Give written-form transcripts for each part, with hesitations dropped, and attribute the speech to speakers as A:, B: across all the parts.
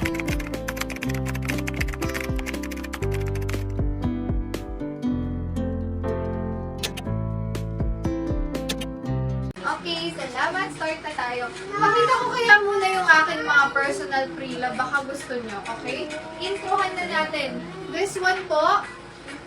A: Okay, salamat. Start na tayo. Pakita ko kaya muna yung aking mga personal pre-love. Baka gusto nyo, okay? Introhan na natin. This one po,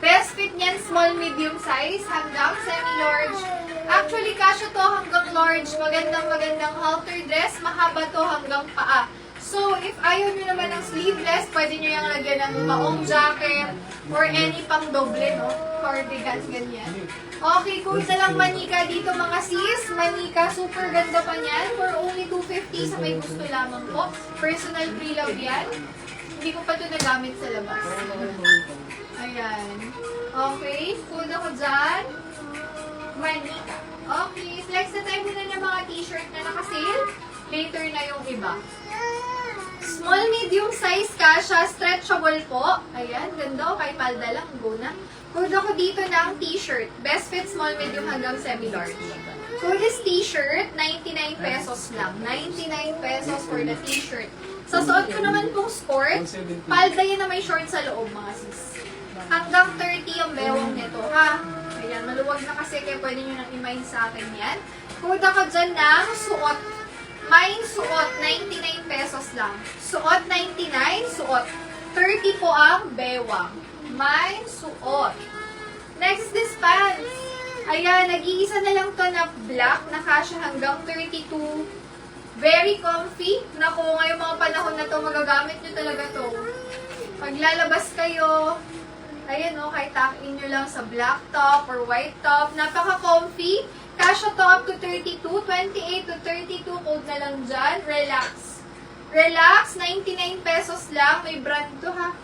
A: best fit niyan, small, medium size, hanggang semi-large. Actually, kasya to hanggang large. Magandang halter dress. Mahaba to hanggang paa. So, if ayaw nyo naman ng sleeveless, pwede nyo yung lagyan ng maong jacket or any pang doble, no? Cardigans, ganyan. Okay, kung na lang manika dito mga sis. Manika, super ganda pa niyan. For only 250 sa may gusto lamang po. Personal pre-love yan. Hindi ko pa ito nagamit sa labas. Ayan. Okay, kung ako dyan. Manika. Okay, flex na tayo muna ng mga t-shirt na naka-sale. Later na yung iba. Small, medium size kasha, stretchable po. Ayan, ganda. Kay palda lang, go na. Code ako dito ng t-shirt. Best fit, small, medium hanggang semi-large. So this t-shirt, 99 pesos lang. 99 pesos for the t-shirt. Sa suot ko naman pong sport, palda yan na may short sa loob, mga sis. Hanggang 30 yung bewang nito, ha? Ayan, maluwag na kasi kaya pwede nyo nang i-mind sa akin yan. Code ako dyan ng suot. Mine suot, 99 pesos lang. Suot, 99, suot. 30 po ang bewang. Mine suot. Next, this pants. Ayan, nag-iisa na lang to na black, na kasya hanggang 32. Very comfy. Naku, ngayong mga panahon na to, magagamit nyo talaga to. Paglalabas kayo, ayan o, kahit takin nyo lang sa black top or white top. Napaka-comfy. Kasya to up to 32, 28 to 32, code na lang dyan. Relax. Relax, 99 pesos lang. May brand to, ha?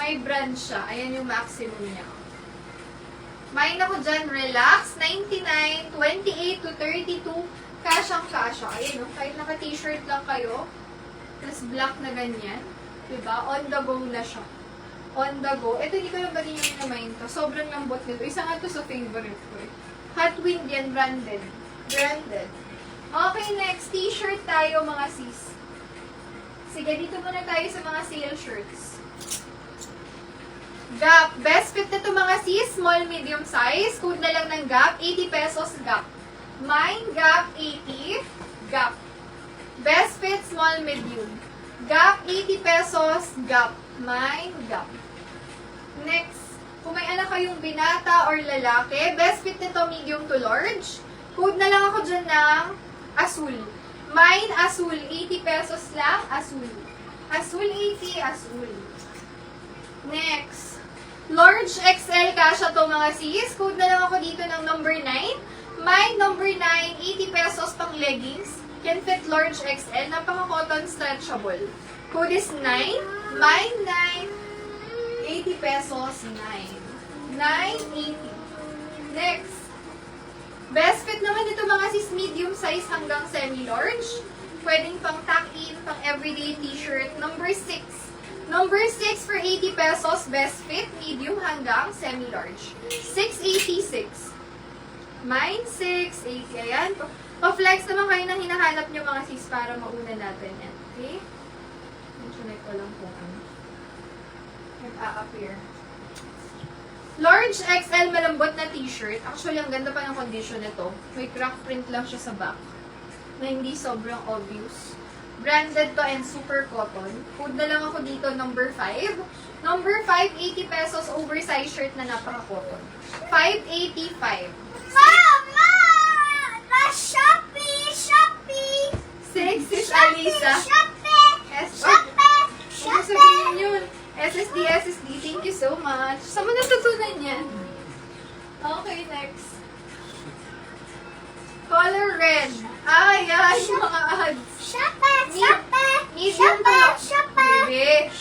A: May brand siya. Ayan yung maximum niya. Main ako dyan, relax. 99, 28 to 32. Kasyang-kasya. Ayan, no? Kahit naka-t-shirt lang kayo. Plus black na ganyan. Diba? On the go na siya. On the go. Ito, hindi ko lang ba din yung namain to. Sobrang lambot nito. Isa nga to sa favorite ko eh. Hot Wind yan, branded. Branded. Okay, next. T-shirt tayo, mga sis. Sige, dito muna tayo sa mga sale shirts. Gap. Best fit na ito mga sis. Small, medium size. Code na lang ng Gap. 80 pesos Gap. Mine, Gap, 80. Gap. Best fit, small, medium. Gap, 80 pesos. Gap. Mine, Gap. Next. Kung may anak kayong binata or lalaki, best fit nito medium to large. Code na lang ako dyan ng Azul. Mine, Azul. 80 pesos lang. Azul. Azul, 80. Azul. Next. Large XL kasha to mga sis. Code na lang ako dito ng number 9. Mine, number 9. 80 pesos pang leggings. Can fit large XL. Napaka-cotton stretchable. Code is 9. Mine, 9. 80 pesos, 9. 9.80. Next. Best fit naman dito mga sis, medium size hanggang semi-large. Pwedeng pang tuck-in, pang everyday t-shirt. Number 6. Number 6 for 80 pesos, best fit, medium hanggang semi-large. 6.86. Mine, 6.80. Ayan. Pa-flex naman kayo ng hinahanap nyo mga sis para mauna natin yan. Okay? Mentionate ko lang po ano. Nag-a-appear. Large XL malambot na t-shirt. Actually, ang ganda pa ng condition nito. May crack print lang siya sa back. Na hindi sobrang obvious. Branded to and super cotton. Code na lang ako dito, number 5. Number 5, 80 pesos oversized shirt na napaka-cotton. 5.85.
B: Mama! Shopee! Shopee!
A: 6 is Alisa.
B: Shopee!
A: Shopee! Huwag sabihin yun. SSD. Thank you so much. Saan mo natutunan yan? Okay, next. Color red. Ay, yung mga ads.
B: Shopee! Shopee!
A: Medium to.
B: Shopee!
A: Bebe.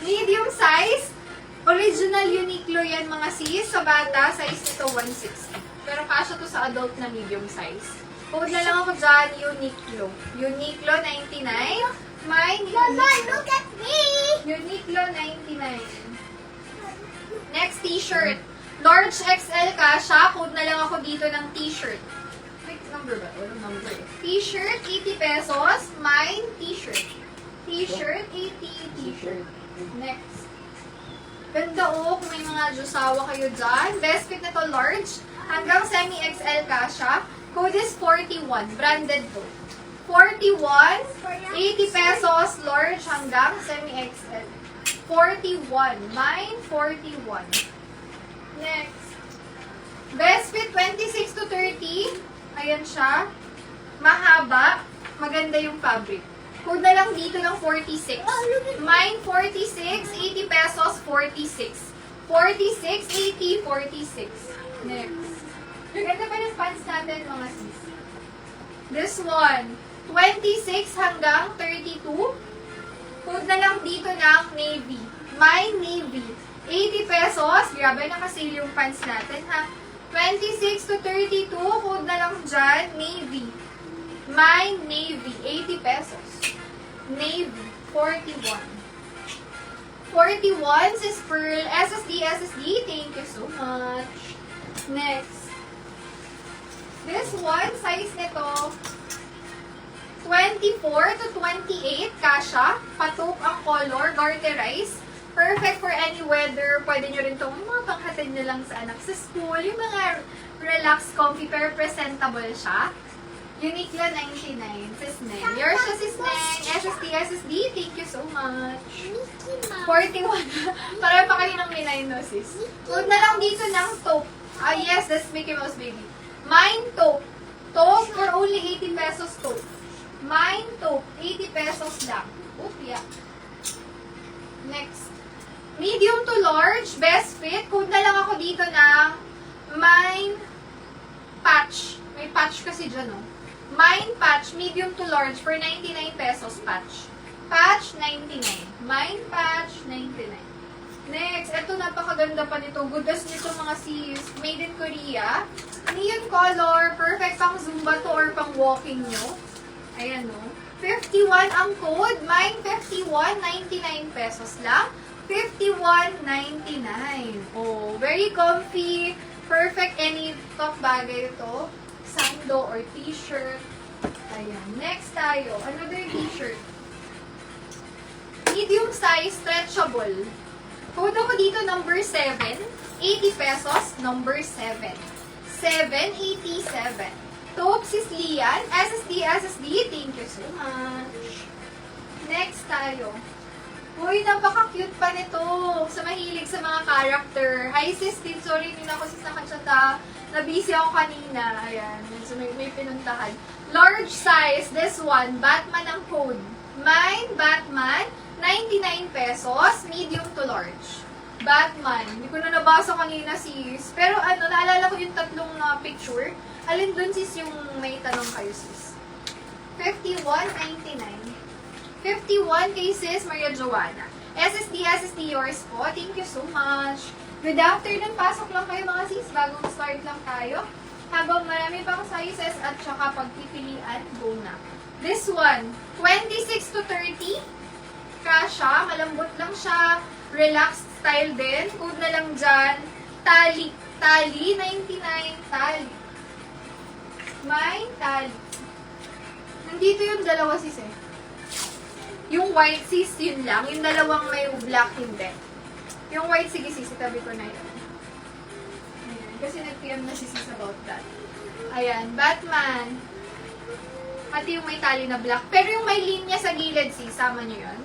A: Medium size. Original Uniqlo yan mga sis. Sa bata, size nito 160. Pero kasya to sa adult na medium size. Code na lang ako dyan, Uniqlo. Uniqlo 99. Mine,
B: Mama, look at me!
A: Uniqlo 99. Next, t-shirt. Large XL kasha. Code na lang ako dito ng t-shirt. Number ba? Walang number eh. T-shirt, 80 pesos. Mine, t-shirt. T-shirt, 80, t-shirt. Next. Ganda oh, kung may mga Diyosawa kayo dyan. Best fit na to, large. Hanggang semi-XL kasha. Code is 41. Branded to. 41, 80 pesos, large hanggang semi-XL. 41. Mine, 41. Next. Best fit, 26 to 30. Ayan siya. Mahaba. Maganda yung fabric. Code na lang dito ng 46. Mine, 46. 80 pesos, 46. 46, 80, 46. Next. Ganda pa ng pants natin, mga sis. This one. 26 hanggang 32. Code na lang dito ng navy. Mine, navy. 80 pesos. Grabe, nakasale yung pants natin, ha? 26 to 32. Code na lang dyan. Navy. Mine, navy. 80 pesos. Navy. 41. 41 sis Pearl. SSD, SSD. Thank you so much. Next. This one, size nito, 24 to 28, kasha. Patok ang color, garterize. Perfect for any weather. Pwede nyo rin itong mga panghatid nyo lang sa anak sa school. Yung mga relaxed, comfy, pero presentable siya. Uniqlo 99, sis Neng. Yours siya, sis Neng. SSD, SSD, thank you so much. 41. Parang pa kaninang minay, no, sis? Huwag na lang dito ng taupe. Ah, yes, that's Mickey Mouse Baby. Mine taupe. Taupe for only 80 pesos taupe. Mine taupe, 80 pesos lang. Oop, yeah. Next. Medium to large, best fit. Code na lang ako dito ng mine patch. May patch kasi dyan, oh. Mine patch, medium to large for 99 pesos patch. Patch, 99. Mine patch, 99. Next, eto napakaganda pa nito. Goodness nito mga sis. Made in Korea. Neon color. Perfect pang Zumba to or pang walking nyo. Ayan o. 51 ang code. Mine 51, 99 pesos lang. 51.99. Oh, very comfy. Perfect any top bagay ito. Sando or t-shirt. Ayan. Next tayo. Another t-shirt. Medium size, stretchable. Code ako dito, number 7. 80 pesos, number 7. 787. Taupe sis Lian. SSD, SSD. Thank you so much. Next tayo. Uy, napaka-cute pa nito. Sa mahilig sa mga character. Hi sis din. Sorry, hindi na ako sis nakachata. Na-busy ako kanina. Ayan. So, may pinuntahan. Large size. This one. Batman ang code. Mine, Batman. 99 pesos. Medium to large. Batman. Hindi ko na nabasa kanina sis. Pero ano, naalala ko yung tatlong picture. Alin dun sis yung may tanong kayo sis? 51.99. 51 kay sis Maria Joanna. SSD, SSD yours po. Thank you so much. Good afternoon. Pasok lang kayo mga sis. Bagong start lang tayo. Habang marami pang sizes at saka pagpipilian, go na. This one, 26 to 30. Kasha. Malambot lang siya. Relaxed style din. Code na lang dyan. Tali. Tali. 99. Tali. May tali. Nandito yung dalawa sis eh. Yung white sis, yun lang. Yung dalawang may black, hindi. Yung white, sige sis, itabi ko na yun. Ayan. Kasi nag-PM na si sis about that. Ayan, Batman. Pati yung may tali na black. Pero yung may linya sa gilid sis, sama nyo yun.